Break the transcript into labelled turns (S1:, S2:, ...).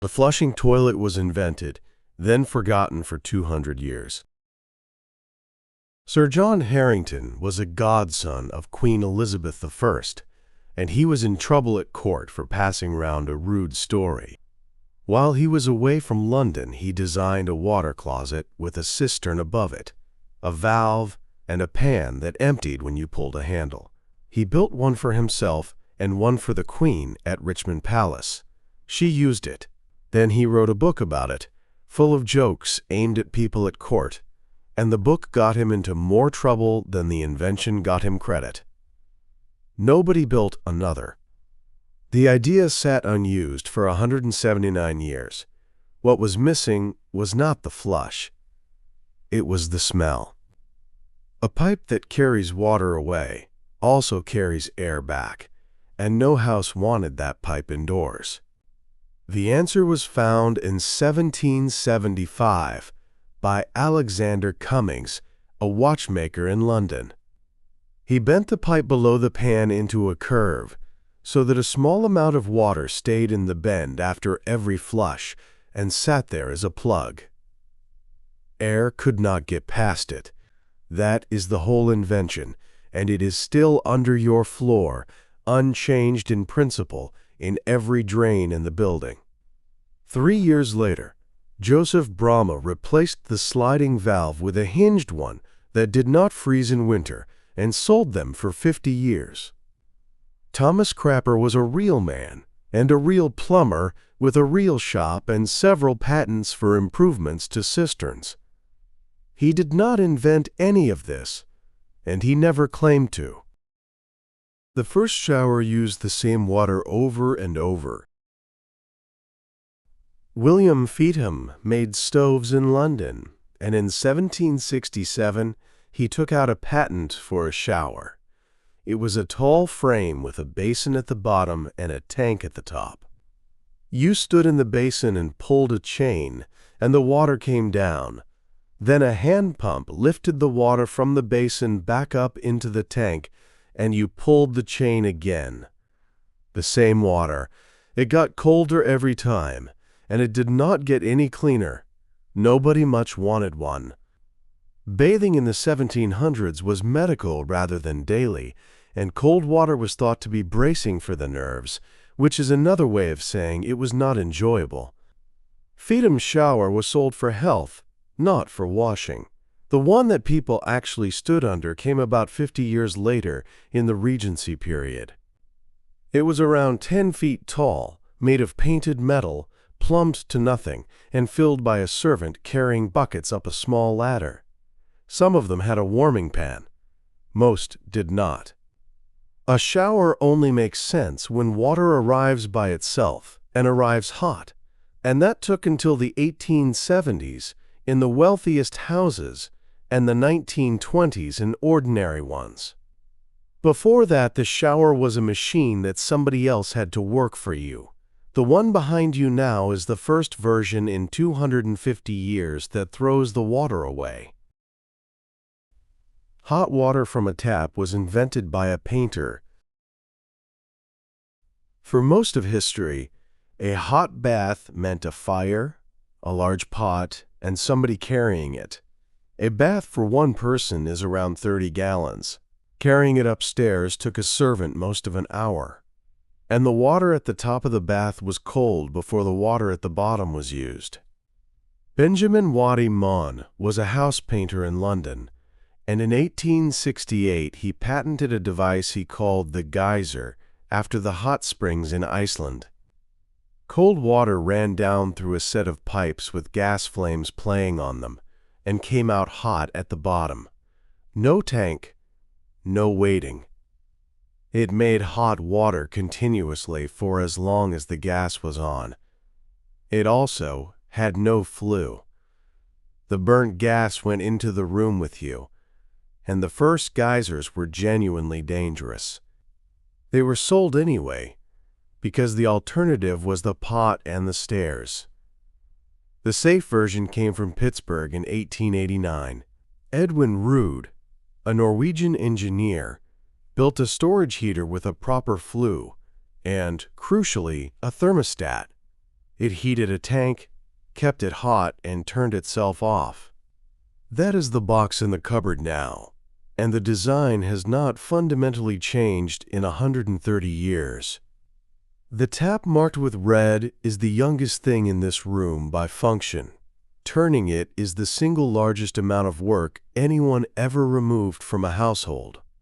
S1: The flushing toilet was invented, then forgotten for 200 years. Sir John Harington was a godson of Queen Elizabeth I, and he was in trouble at court for passing round a rude story. While he was away from London, he designed a water closet with a cistern above it, a valve, and a pan that emptied when you pulled a handle. He built one for himself and one for the Queen at Richmond Palace. She used it. Then he wrote a book about it, full of jokes aimed at people at court, and the book got him into more trouble than the invention got him credit. Nobody built another. The idea sat unused for 179 years. What was missing was not the flush. It was the smell. A pipe that carries water away also carries air back, and no house wanted that pipe indoors. The answer was found in 1775 by Alexander Cummings, a watchmaker in London. He bent the pipe below the pan into a curve so that a small amount of water stayed in the bend after every flush and sat there as a plug. Air could not get past it. That is the whole invention, and it is still under your floor, unchanged in principle, in every drain in the building. 3 years later, Joseph Bramah replaced the sliding valve with a hinged one that did not freeze in winter and sold them for 50 years. Thomas Crapper was a real man and a real plumber with a real shop and several patents for improvements to cisterns. He did not invent any of this, and he never claimed to. The first shower used the same water over and over. William Feetham made stoves in London, and in 1767 he took out a patent for a shower. It was a tall frame with a basin at the bottom and a tank at the top. You stood in the basin and pulled a chain, and the water came down. Then a hand pump lifted the water from the basin back up into the tank, and you pulled the chain again. The same water. It got colder every time, and it did not get any cleaner. Nobody much wanted one. Bathing in the 1700s was medical rather than daily, and cold water was thought to be bracing for the nerves, which is another way of saying it was not enjoyable. Feetham's shower was sold for health, not for washing. The one that people actually stood under came about 50 years later in the Regency period. It was around 10 feet tall, made of painted metal, plumbed to nothing, and filled by a servant carrying buckets up a small ladder. Some of them had a warming pan. Most did not. A shower only makes sense when water arrives by itself and arrives hot, and that took until the 1870s in the wealthiest houses and the 1920s in ordinary ones. Before that, the shower was a machine that somebody else had to work for you. The one behind you now is the first version in 250 years that throws the water away. Hot water from a tap was invented by a painter. For most of history, a hot bath meant a fire, a large pot, and somebody carrying it. A bath for one person is around 30 gallons. Carrying it upstairs took a servant most of an hour. And the water at the top of the bath was cold before the water at the bottom was used. Benjamin Waddy Mon was a house painter in London, and in 1868 he patented a device he called the geyser after the hot springs in Iceland. Cold water ran down through a set of pipes with gas flames playing on them and came out hot at the bottom. No tank, no waiting. It made hot water continuously for as long as the gas was on. It also had no flue. The burnt gas went into the room with you, and the first geysers were genuinely dangerous. They were sold anyway, because the alternative was the pot and the stairs. The safe version came from Pittsburgh in 1889. Edwin Rood, a Norwegian engineer, built a storage heater with a proper flue and, crucially, a thermostat. It heated a tank, kept it hot, and turned itself off. That is the box in the cupboard now, and the design has not fundamentally changed in 130 years. The tap marked with red is the youngest thing in this room by function. Turning it is the single largest amount of work anyone ever removed from a household.